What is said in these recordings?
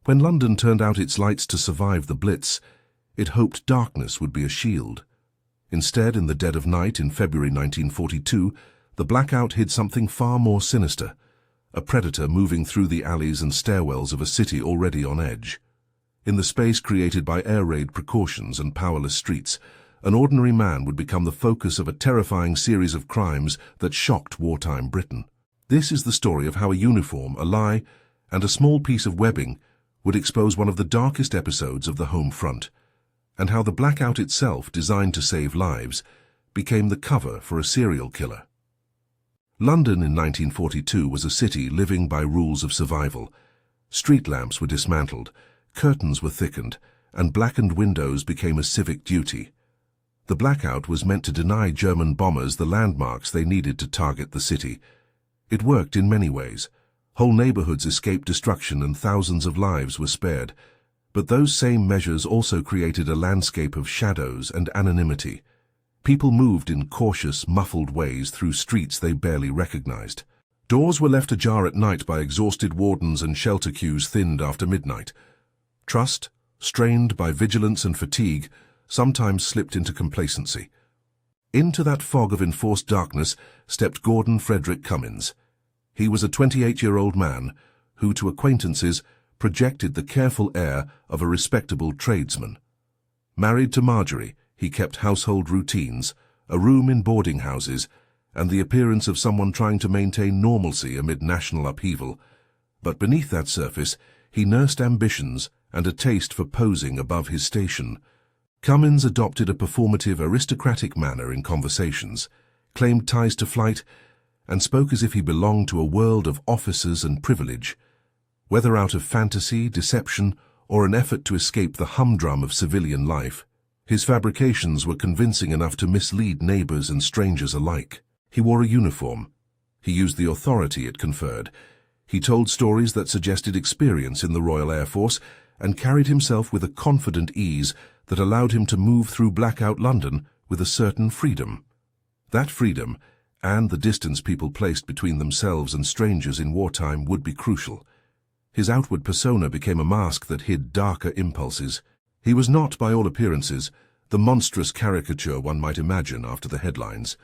When London turned out its lights to survive the Blitz, it hoped darkness would be a shield. Instead, in the dead of night in February 1942, the blackout hid something far more sinister, a predator moving through the alleys and stairwells of a city already on edge. In the space created by air raid precautions and powerless streets, an ordinary man would become the focus of a terrifying series of crimes that shocked wartime Britain. This is the story of how a uniform, a lie, and a small piece of webbing would expose one of the darkest episodes of the home front, and how the blackout itself, designed to save lives, became the cover for a serial killer. London in 1942 was a city living by rules of survival. Street lamps were dismantled, curtains were thickened, and blackened windows became a civic duty. The blackout was meant to deny German bombers the landmarks they needed to target the city. It worked in many ways. Whole neighborhoods escaped destruction and thousands of lives were spared. But those same measures also created a landscape of shadows and anonymity. People moved in cautious, muffled ways through streets they barely recognized. Doors were left ajar at night by exhausted wardens and shelter queues thinned after midnight. Trust, strained by vigilance and fatigue, sometimes slipped into complacency. Into that fog of enforced darkness stepped Gordon Frederick Cummins. He was a 28-year-old man who, to acquaintances, projected the careful air of a respectable tradesman. Married to Marjorie, he kept household routines, a room in boarding houses, and the appearance of someone trying to maintain normalcy amid national upheaval. But beneath that surface, he nursed ambitions and a taste for posing above his station. Cummins adopted a performative, aristocratic manner in conversations, claimed ties to flight, and spoke as if he belonged to a world of officers and privilege. Whether out of fantasy, deception, or an effort to escape the humdrum of civilian life, his fabrications were convincing enough to mislead neighbors and strangers alike. He wore a uniform. He used the authority it conferred. He told stories that suggested experience in the Royal Air Force and carried himself with a confident ease that allowed him to move through blackout London with a certain freedom. That freedom, and the distance people placed between themselves and strangers in wartime, would be crucial. His outward persona became a mask that hid darker impulses. He was not, by all appearances, the monstrous caricature one might imagine after the headlines.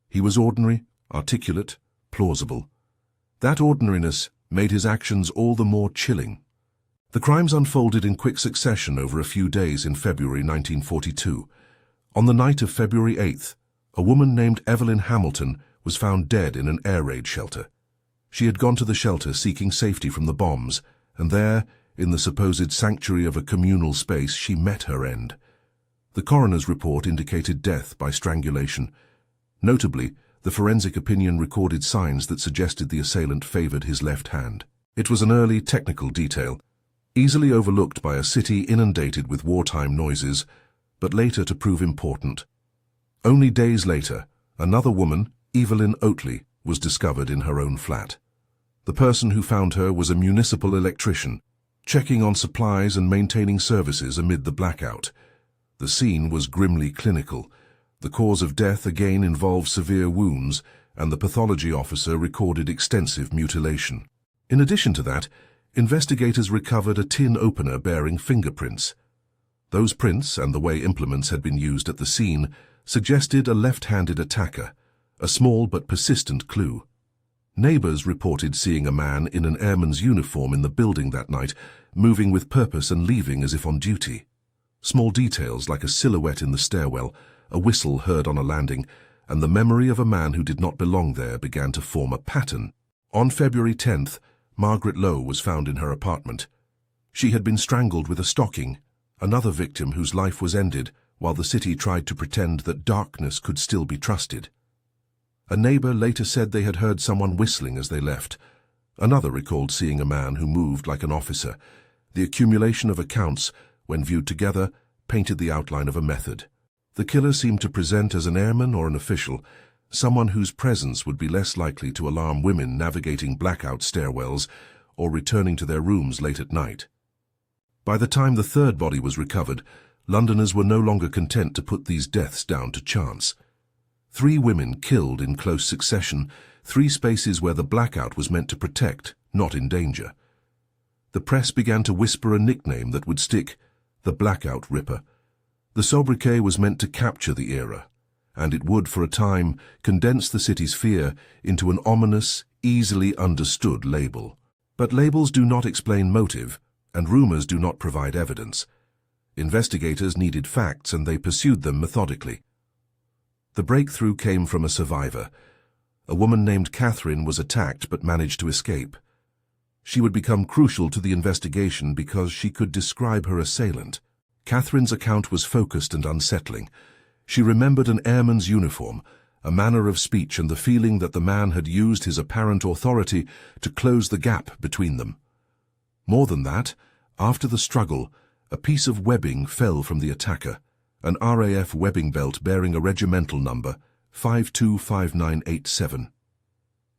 He was ordinary, articulate, plausible. That ordinariness made his actions all the more chilling. The crimes unfolded in quick succession over a few days in February 1942. On the night of February 8th, a woman named Evelyn Hamilton was found dead in an air raid shelter. She had gone to the shelter seeking safety from the bombs, and there, in the supposed sanctuary of a communal space, she met her end. The coroner's report indicated death by strangulation. Notably, the forensic opinion recorded signs that suggested the assailant favored his left hand. It was an early technical detail, easily overlooked by a city inundated with wartime noises, but later to prove important. Only days later, another woman, Evelyn Oatley, was discovered in her own flat. The person who found her was a municipal electrician, checking on supplies and maintaining services amid the blackout. The scene was grimly clinical. The cause of death again involved severe wounds, and the pathology officer recorded extensive mutilation. In addition to that, investigators recovered a tin opener bearing fingerprints. Those prints, and the way implements had been used at the scene, suggested a left-handed attacker, a small but persistent clue. Neighbors reported seeing a man in an airman's uniform in the building that night, moving with purpose and leaving as if on duty. Small details like a silhouette in the stairwell, a whistle heard on a landing, and the memory of a man who did not belong there began to form a pattern. On February 10th, Margaret Lowe was found in her apartment. She had been strangled with a stocking, another victim whose life was ended while the city tried to pretend that darkness could still be trusted. A neighbor later said they had heard someone whistling as they left. Another recalled seeing a man who moved like an officer. The accumulation of accounts, when viewed together, painted the outline of a method. The killer seemed to present as an airman or an official, someone whose presence would be less likely to alarm women navigating blackout stairwells or returning to their rooms late at night. By the time the third body was recovered, Londoners were no longer content to put these deaths down to chance. 3 women killed in close succession, 3 spaces where the blackout was meant to protect, not endanger. The press began to whisper a nickname that would stick: the Blackout Ripper. The sobriquet was meant to capture the era, and it would, for a time, condense the city's fear into an ominous, easily understood label. But labels do not explain motive, and rumors do not provide evidence. Investigators needed facts, and they pursued them methodically. The breakthrough came from a survivor. A woman named Catherine was attacked but managed to escape. She would become crucial to the investigation because she could describe her assailant. Catherine's account was focused and unsettling. She remembered an airman's uniform, a manner of speech, and the feeling that the man had used his apparent authority to close the gap between them. More than that, after the struggle, a piece of webbing fell from the attacker, an RAF webbing belt bearing a regimental number, 525987.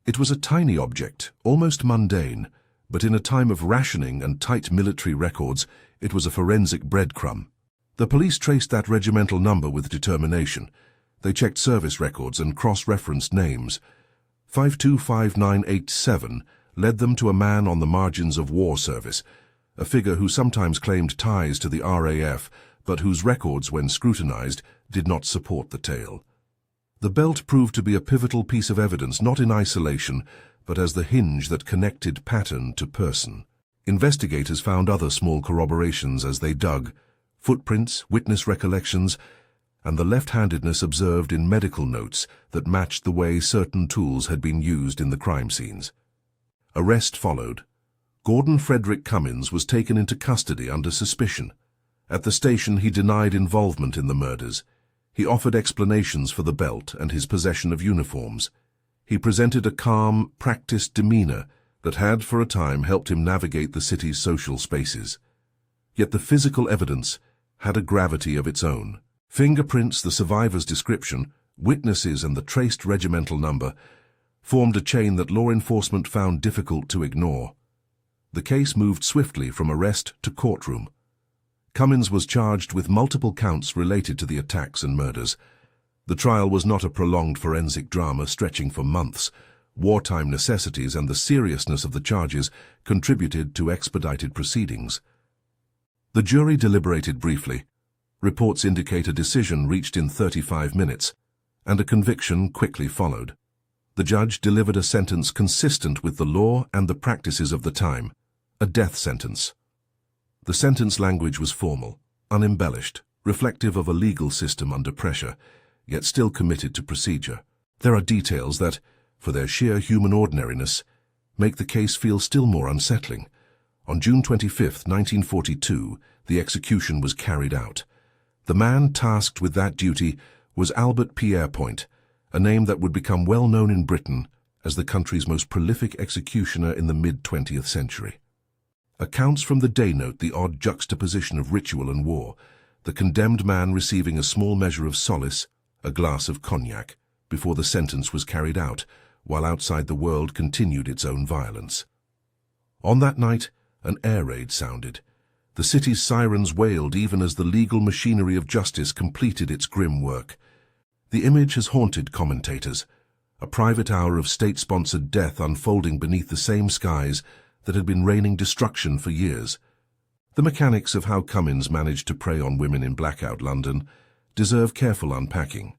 It was a tiny object, almost mundane, but in a time of rationing and tight military records, it was a forensic breadcrumb. The police traced that regimental number with determination. They checked service records and cross-referenced names. 525987 led them to a man on the margins of war service, a figure who sometimes claimed ties to the RAF, but whose records, when scrutinized, did not support the tale. The belt proved to be a pivotal piece of evidence, not in isolation, but as the hinge that connected pattern to person. Investigators found other small corroborations as they dug: footprints, witness recollections, and the left-handedness observed in medical notes that matched the way certain tools had been used in the crime scenes. Arrest followed. Gordon Frederick Cummins was taken into custody under suspicion. At the station, he denied involvement in the murders. He offered explanations for the belt and his possession of uniforms. He presented a calm, practiced demeanor that had, for a time, helped him navigate the city's social spaces. Yet the physical evidence had a gravity of its own. Fingerprints, the survivor's description, witnesses, and the traced regimental number formed a chain that law enforcement found difficult to ignore. The case moved swiftly from arrest to courtroom. Cummins was charged with multiple counts related to the attacks and murders. The trial was not a prolonged forensic drama stretching for months. Wartime necessities and the seriousness of the charges contributed to expedited proceedings. The jury deliberated briefly. Reports indicate a decision reached in 35 minutes, and a conviction quickly followed. The judge delivered a sentence consistent with the law and the practices of the time: a death sentence. The sentence language was formal, unembellished, reflective of a legal system under pressure, yet still committed to procedure. There are details that, for their sheer human ordinariness, make the case feel still more unsettling. On June 25, 1942, the execution was carried out. The man tasked with that duty was Albert Pierrepoint, a name that would become well known in Britain as the country's most prolific executioner in the mid-20th century. Accounts from the day note the odd juxtaposition of ritual and war, the condemned man receiving a small measure of solace, a glass of cognac, before the sentence was carried out, while outside the world continued its own violence. On that night, an air raid sounded. The city's sirens wailed even as the legal machinery of justice completed its grim work. The image has haunted commentators, a private hour of state-sponsored death unfolding beneath the same skies that had been raining destruction for years. The mechanics of how Cummins managed to prey on women in blackout London deserve careful unpacking,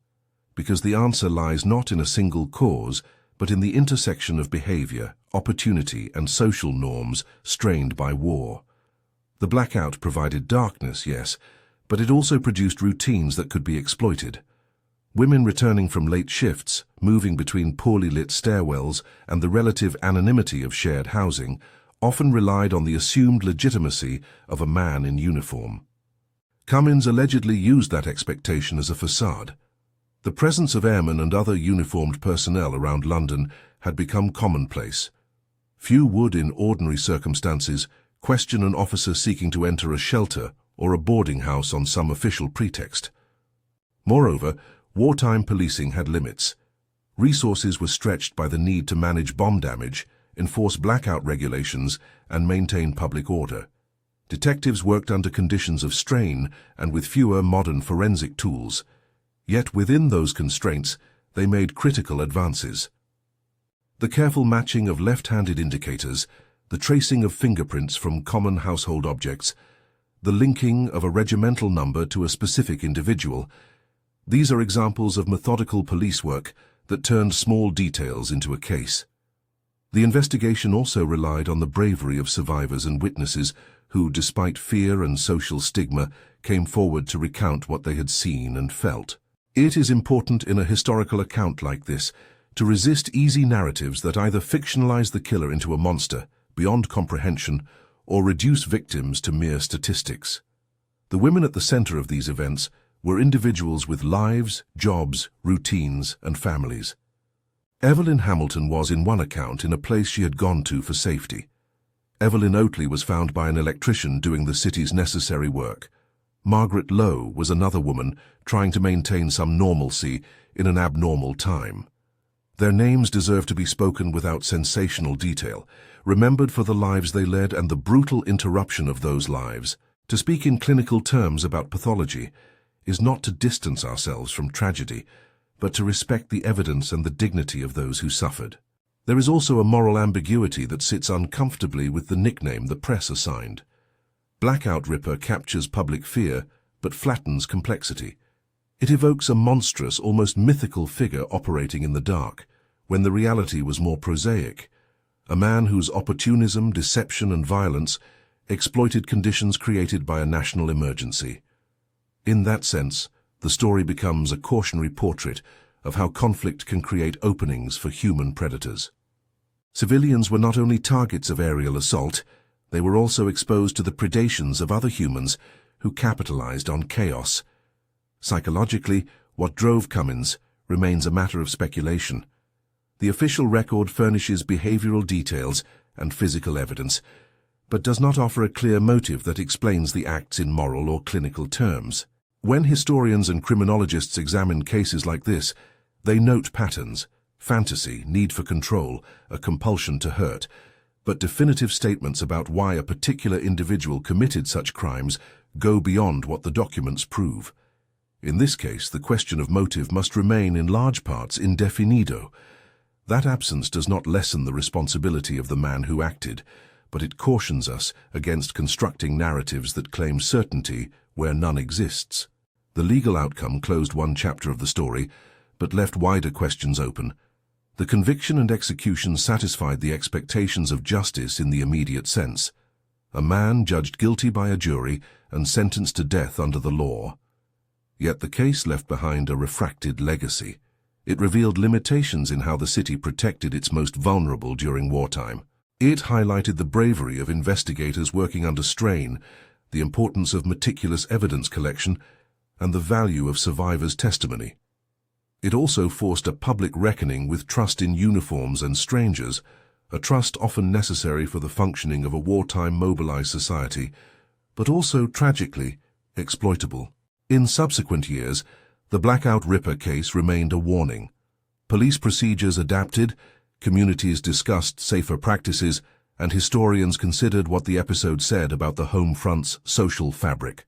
because the answer lies not in a single cause, but in the intersection of behavior, opportunity, and social norms strained by war. The blackout provided darkness, yes, but it also produced routines that could be exploited. Women returning from late shifts, moving between poorly lit stairwells, and the relative anonymity of shared housing, often relied on the assumed legitimacy of a man in uniform. Cummins allegedly used that expectation as a facade. The presence of airmen and other uniformed personnel around London had become commonplace. Few would, in ordinary circumstances, question an officer seeking to enter a shelter or a boarding house on some official pretext. Moreover, wartime policing had limits. Resources were stretched by the need to manage bomb damage, enforce blackout regulations, and maintain public order. Detectives worked under conditions of strain and with fewer modern forensic tools. Yet within those constraints, they made critical advances. The careful matching of left-handed indicators, the tracing of fingerprints from common household objects, the linking of a regimental number to a specific individual. These are examples of methodical police work that turned small details into a case. The investigation also relied on the bravery of survivors and witnesses who, despite fear and social stigma, came forward to recount what they had seen and felt. It is important in a historical account like this to resist easy narratives that either fictionalize the killer into a monster beyond comprehension or reduce victims to mere statistics. The women at the center of these events were individuals with lives, jobs, routines, and families. Evelyn Hamilton was, in one account, in a place she had gone to for safety. Evelyn Oatley was found by an electrician doing the city's necessary work. Margaret Lowe was another woman trying to maintain some normalcy in an abnormal time. Their names deserve to be spoken without sensational detail, remembered for the lives they led and the brutal interruption of those lives. To speak in clinical terms about pathology is not to distance ourselves from tragedy, but to respect the evidence and the dignity of those who suffered. There is also a moral ambiguity that sits uncomfortably with the nickname the press assigned. Blackout Ripper captures public fear, but flattens complexity. It evokes a monstrous, almost mythical figure operating in the dark, when the reality was more prosaic. A man whose opportunism, deception, and violence exploited conditions created by a national emergency. In that sense, the story becomes a cautionary portrait of how conflict can create openings for human predators. Civilians were not only targets of aerial assault, they were also exposed to the predations of other humans who capitalized on chaos. Psychologically, what drove Cummins remains a matter of speculation. The official record furnishes behavioral details and physical evidence, but does not offer a clear motive that explains the acts in moral or clinical terms. When historians and criminologists examine cases like this, they note patterns: fantasy, need for control, a compulsion to hurt, but definitive statements about why a particular individual committed such crimes go beyond what the documents prove. In this case, the question of motive must remain in large parts indefinido. That absence does not lessen the responsibility of the man who acted, but it cautions us against constructing narratives that claim certainty where none exists. The legal outcome closed one chapter of the story, but left wider questions open. The conviction and execution satisfied the expectations of justice in the immediate sense. A man judged guilty by a jury and sentenced to death under the law. Yet the case left behind a refracted legacy. It revealed limitations in how the city protected its most vulnerable during wartime. It highlighted the bravery of investigators working under strain, the importance of meticulous evidence collection, and the value of survivors' testimony. It also forced a public reckoning with trust in uniforms and strangers, a trust often necessary for the functioning of a wartime mobilized society, but also, tragically, exploitable. In subsequent years, the Blackout Ripper case remained a warning. Police procedures adapted, communities discussed safer practices, and historians considered what the episode said about the home front's social fabric.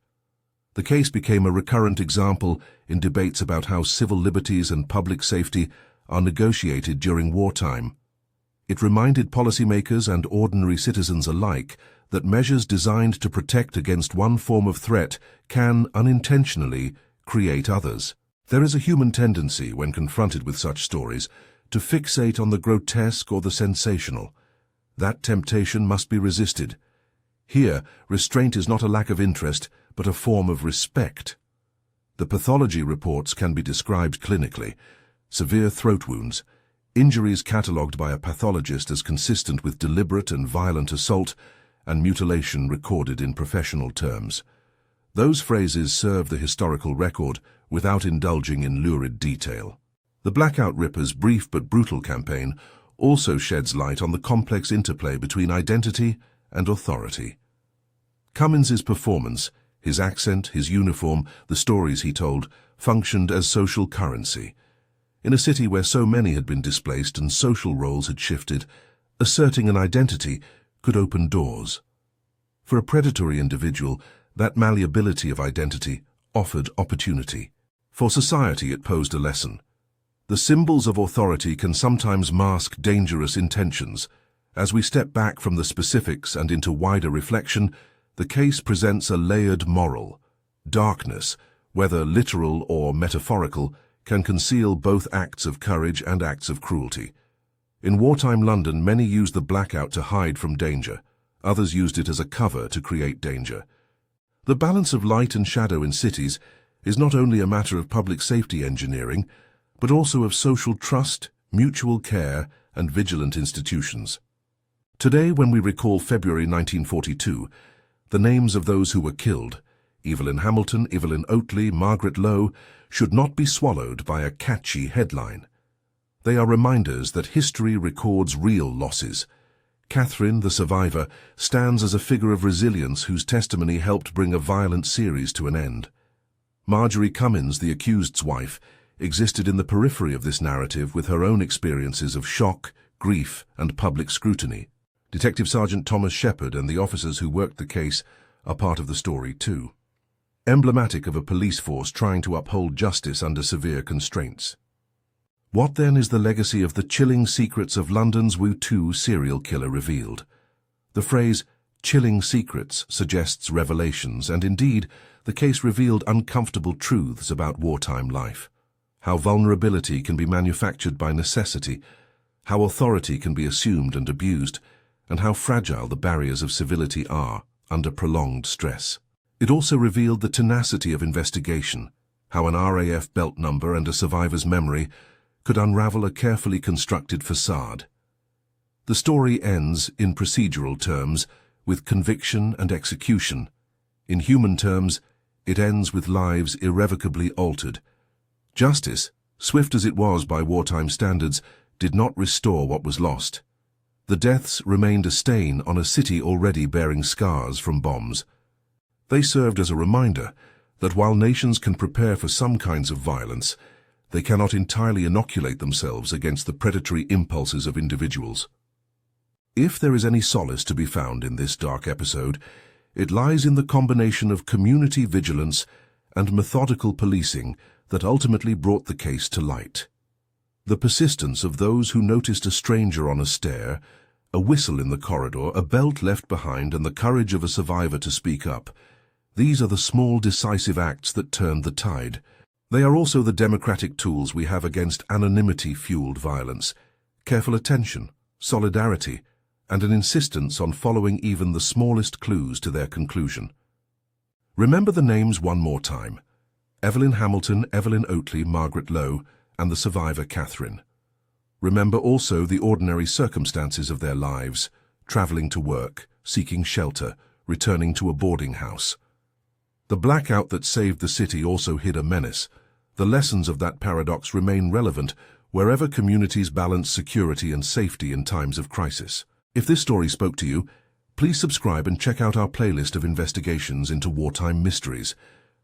The case became a recurrent example in debates about how civil liberties and public safety are negotiated during wartime. It reminded policymakers and ordinary citizens alike that measures designed to protect against one form of threat can, unintentionally, create others. There is a human tendency, when confronted with such stories, to fixate on the grotesque or the sensational. That temptation must be resisted. Here, restraint is not a lack of interest, but a form of respect. The pathology reports can be described clinically: severe throat wounds, injuries catalogued by a pathologist as consistent with deliberate and violent assault, and mutilation recorded in professional terms. Those phrases serve the historical record without indulging in lurid detail. The Blackout Ripper's brief but brutal campaign also sheds light on the complex interplay between identity and authority. Cummins's performance, his accent, his uniform, the stories he told, functioned as social currency. In a city where so many had been displaced and social roles had shifted, asserting an identity could open doors. For a predatory individual, that malleability of identity offered opportunity. For society, it posed a lesson. The symbols of authority can sometimes mask dangerous intentions, As we step back from the specifics and into wider reflection, the case presents a layered moral. Darkness, whether literal or metaphorical, can conceal both acts of courage and acts of cruelty. In wartime London, many used the blackout to hide from danger. Others used it as a cover to create danger. The balance of light and shadow in cities is not only a matter of public safety engineering, but also of social trust, mutual care, and vigilant institutions. Today, when we recall February 1942, the names of those who were killed, Evelyn Hamilton, Evelyn Oatley, Margaret Lowe, should not be swallowed by a catchy headline. They are reminders that history records real losses. Catherine, the survivor, stands as a figure of resilience whose testimony helped bring a violent series to an end. Marjorie Cummins, the accused's wife, existed in the periphery of this narrative with her own experiences of shock, grief, and public scrutiny. Detective Sergeant Thomas Shepherd and the officers who worked the case are part of the story too. Emblematic of a police force trying to uphold justice under severe constraints. What then is the legacy of the chilling secrets of London's WWII serial killer revealed? The phrase, chilling secrets, suggests revelations, and indeed, the case revealed uncomfortable truths about wartime life. How vulnerability can be manufactured by necessity, how authority can be assumed and abused, and how fragile the barriers of civility are under prolonged stress. It also revealed the tenacity of investigation, how an RAF belt number and a survivor's memory could unravel a carefully constructed facade. The story ends, in procedural terms, with conviction and execution. In human terms, it ends with lives irrevocably altered. Justice, swift as it was by wartime standards, did not restore what was lost. The deaths remained a stain on a city already bearing scars from bombs. They served as a reminder that while nations can prepare for some kinds of violence, they cannot entirely inoculate themselves against the predatory impulses of individuals. If there is any solace to be found in this dark episode, it lies in the combination of community vigilance and methodical policing that ultimately brought the case to light. The persistence of those who noticed a stranger on a stair, a whistle in the corridor, a belt left behind, and the courage of a survivor to speak up. These are the small, decisive acts that turned the tide. They are also the democratic tools we have against anonymity-fueled violence, careful attention, solidarity, and an insistence on following even the smallest clues to their conclusion. Remember the names one more time: Evelyn Hamilton, Evelyn Oatley, Margaret Lowe, and the survivor Catherine. Remember also the ordinary circumstances of their lives, traveling to work, seeking shelter, returning to a boarding house. The blackout that saved the city also hid a menace. The lessons of that paradox remain relevant wherever communities balance security and safety in times of crisis. If this story spoke to you, please subscribe and check out our playlist of investigations into wartime mysteries.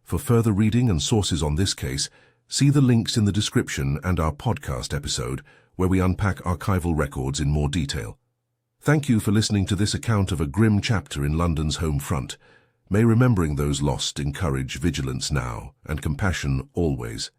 For further reading and sources on this case, see the links in the description and our podcast episode, where we unpack archival records in more detail. Thank you for listening to this account of a grim chapter in London's home front. May remembering those lost encourage vigilance now and compassion always.